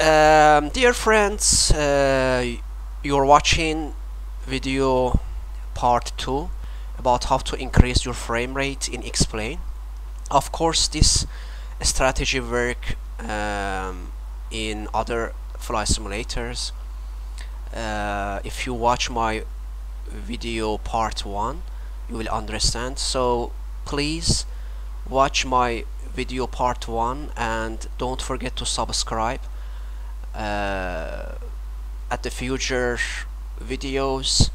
Dear friends, you're watching video part 2 about how to increase your frame rate in Explain. Of course, this strategy work in other flight simulators. If you watch my video part 1, you will understand. So please watch my video part 1 and don't forget to subscribe. At the future videos,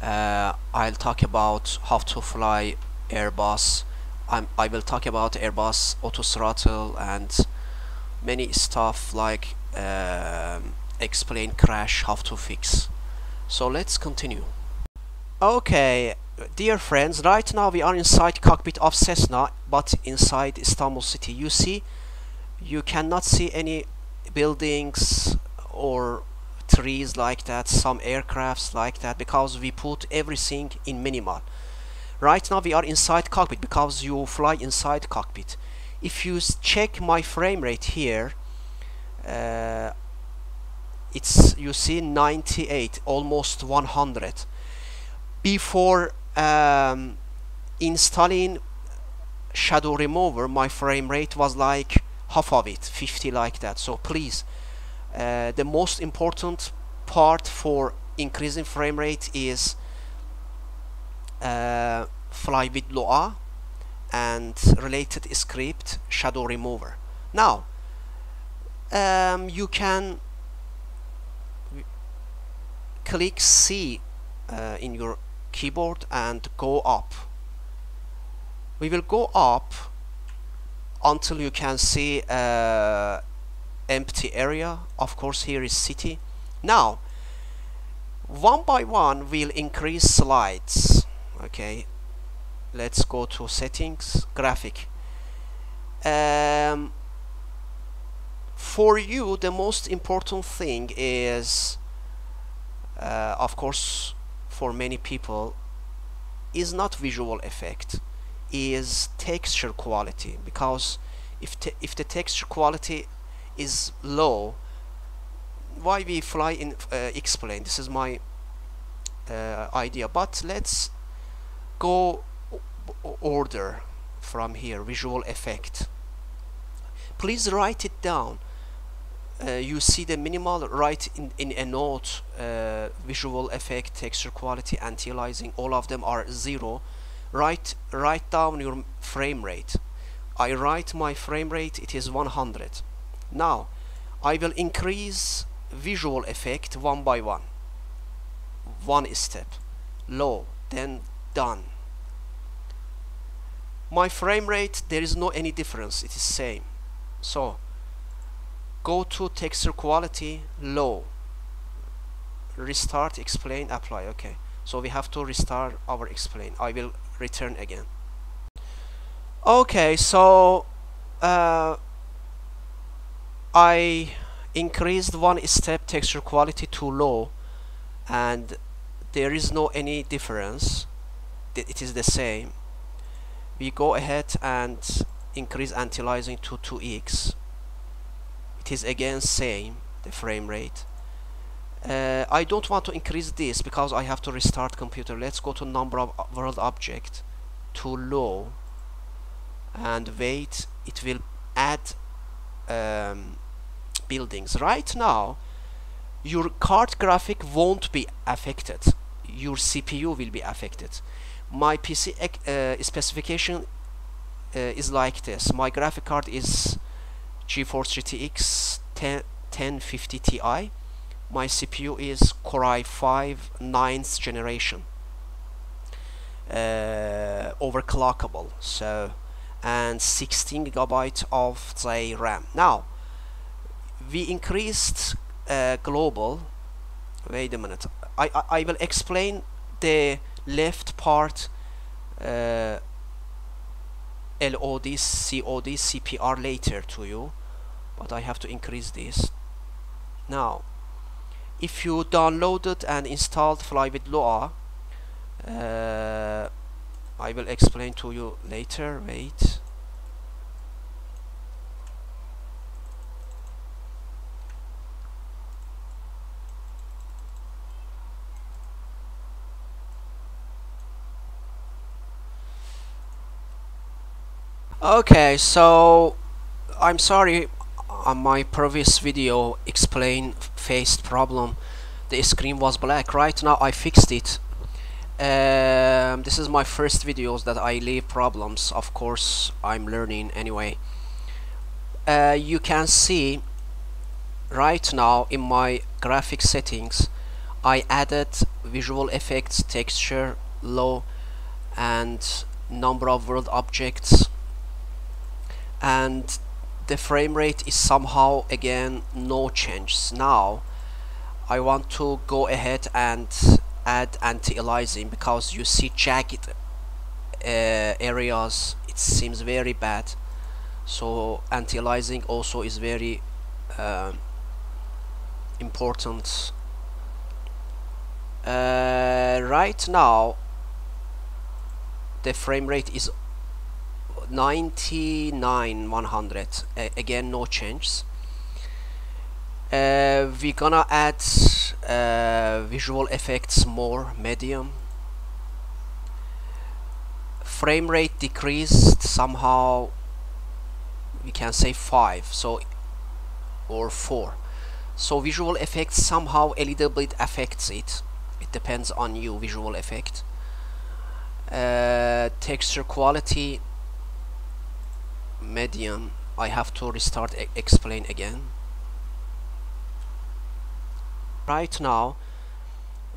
I'll talk about how to fly Airbus. I will talk about Airbus auto throttle and many stuff like explain crash, how to fix. So let's continue. Okay, dear friends, right now we are inside cockpit of Cessna, but inside Istanbul city. You see, you cannot see any buildings or trees like that, some aircrafts like that, because we put everything in minimal. Right now we are inside cockpit because you fly inside cockpit. If you check my frame rate here, it's, you see, 98, almost 100. Before installing shadow remover, my frame rate was like half of it, 50, like that. So please, the most important part for increasing frame rate is fly with Loa and related script shadow remover. Now you can click C in your keyboard and go up. We will go up until you can see empty area. Of course, here is city. Now one by one we'll increase slides. Okay, let's go to settings, graphic. For you, the most important thing is of course for many people is not visual effect, is texture quality, because if the texture quality is low, why we fly in Explain? This is my idea, but let's go order from here. Visual effect, please write it down. You see the minimal, write in a note visual effect, texture quality, anti-aliasing, all of them are 0. Write down your frame rate. I write my frame rate, it is 100. Now I will increase visual effect one by one, one step, low, then done. My frame rate, there is no any difference, it is same. So go to texture quality, low, restart, Explain, apply. Okay, so we have to restart our Explain. I will return again. Okay, so I increased one step texture quality to low and there is no any difference, it is the same. We go ahead and increase anti-aliasing to 2x. It is again same, the frame rate. I don't want to increase this because I have to restart computer. Let's go to number of world object to low and wait, it will add buildings. Right now your card graphic won't be affected, your CPU will be affected. My PC specification is like this. My graphic card is GeForce GTX 1050 Ti. My CPU is Core i5 9th generation, overclockable, so, and 16 GB of the RAM. Now we increased global. Wait a minute, I will explain the left part, LOD, COD, CPR later to you, but I have to increase this. Now if you downloaded and installed Fly with Loa, I will explain to you later. Wait, Okay, so I'm sorry, on my previous video explained faced problem. The screen was black. Right now I fixed it. This is my first videos that I leave problems. Of course, I'm learning anyway. You can see right now in my graphic settings I added visual effects, texture, low, and number of world objects, and the frame rate is somehow again no changes. Now I want to go ahead and add anti-aliasing because you see jagged areas, it seems very bad. So anti-aliasing also is very important. Right now the frame rate is 99 100, again no changes. We're gonna add visual effects more, medium. Frame rate decreased somehow, we can say 5, so or 4. So visual effects somehow a little bit affects it. It depends on you, visual effect. Texture quality medium. I have to restart, explain again. Right now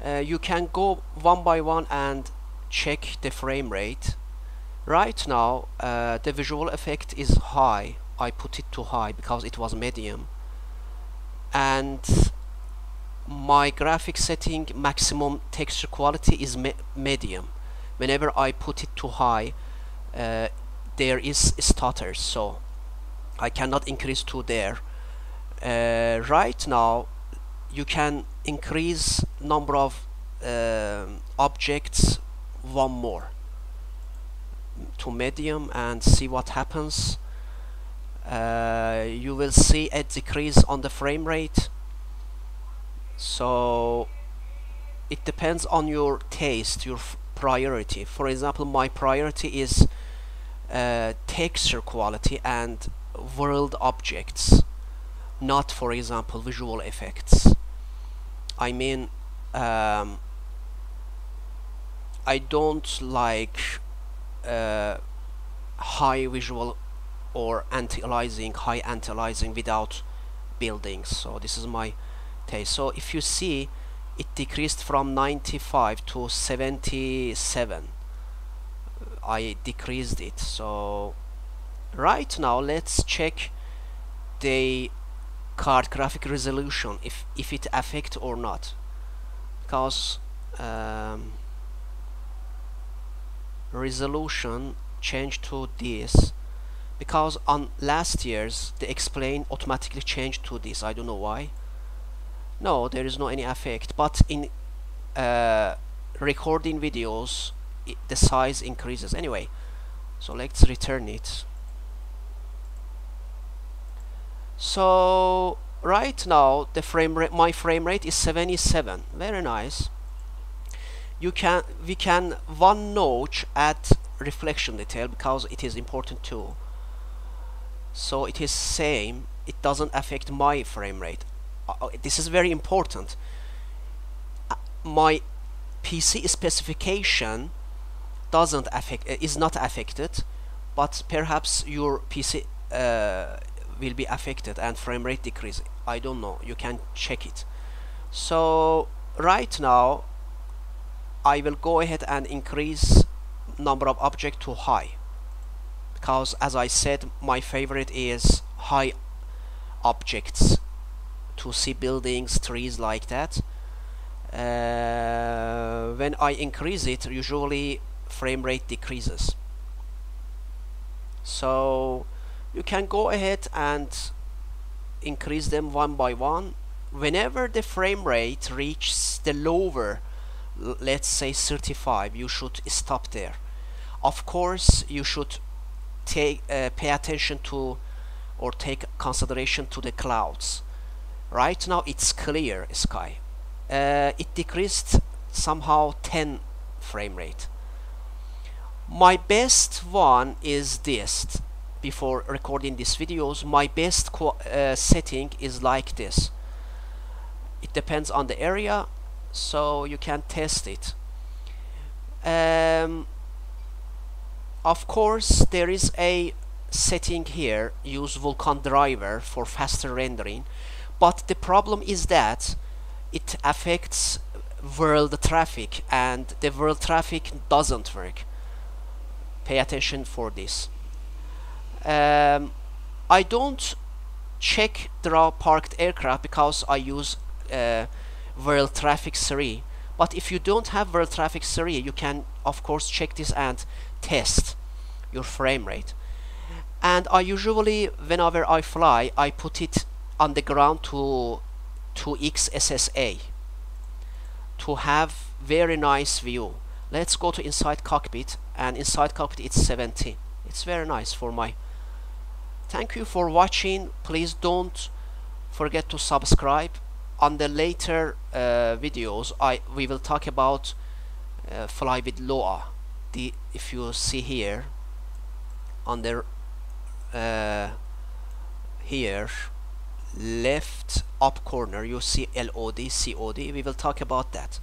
you can go one by one and check the frame rate. Right now the visual effect is high. I put it to high because it was medium, and my graphic setting maximum texture quality is medium. Whenever I put it to high, there is stutters, so I cannot increase to there. Right now you can increase number of objects one more to medium and see what happens. You will see a decrease on the frame rate. So it depends on your taste, your priority. For example, my priority is texture quality and world objects, not for example visual effects. I mean, I don't like high visual or anti-aliasing, high anti-aliasing without buildings. So this is my taste. So if you see, it decreased from 95 to 77. I decreased it. So right now let's check the card graphic resolution, if it affect or not, because resolution changed to this, because on last year's the explain automatically changed to this. I don't know why. No, there is no any effect, but in recording videos the size increases anyway. So let's return it. So right now the frame rate, my frame rate is 77. Very nice. We can one notch add reflection detail because it is important too. So it is same, it doesn't affect my frame rate. This is very important. My PC specification doesn't affect, is not affected, but perhaps your PC will be affected and frame rate decrease. I don't know, you can check it. So right now I will go ahead and increase number of objects to high, because as I said, my favorite is high objects to see buildings, trees, like that. When I increase it, usually frame rate decreases. So you can go ahead and increase them one by one. Whenever the frame rate reaches the lower, let's say 35, you should stop there. Of course you should pay attention to, or take consideration to, the clouds. Right now it's clear sky. It decreased somehow 10 frame rate. My best one is this. before recording these videos, my best setting is like this. It depends on the area, so you can test it. Of course, there is a setting here, use Vulkan driver for faster rendering, but the problem is that it affects world traffic, and the world traffic doesn't work. Pay attention for this. I don't check draw parked aircraft because I use world traffic 3, but if you don't have world traffic 3, you can of course check this and test your frame rate. And I usually, whenever I fly, I put it on the ground to 2x SSA to have very nice view. Let's go to inside cockpit, and inside cockpit it's 70. It's very nice for my. Thank you for watching. Please don't forget to subscribe. On the later videos we will talk about fly with LOA. If you see here on the here left up corner, you see LOD, COD. We will talk about that.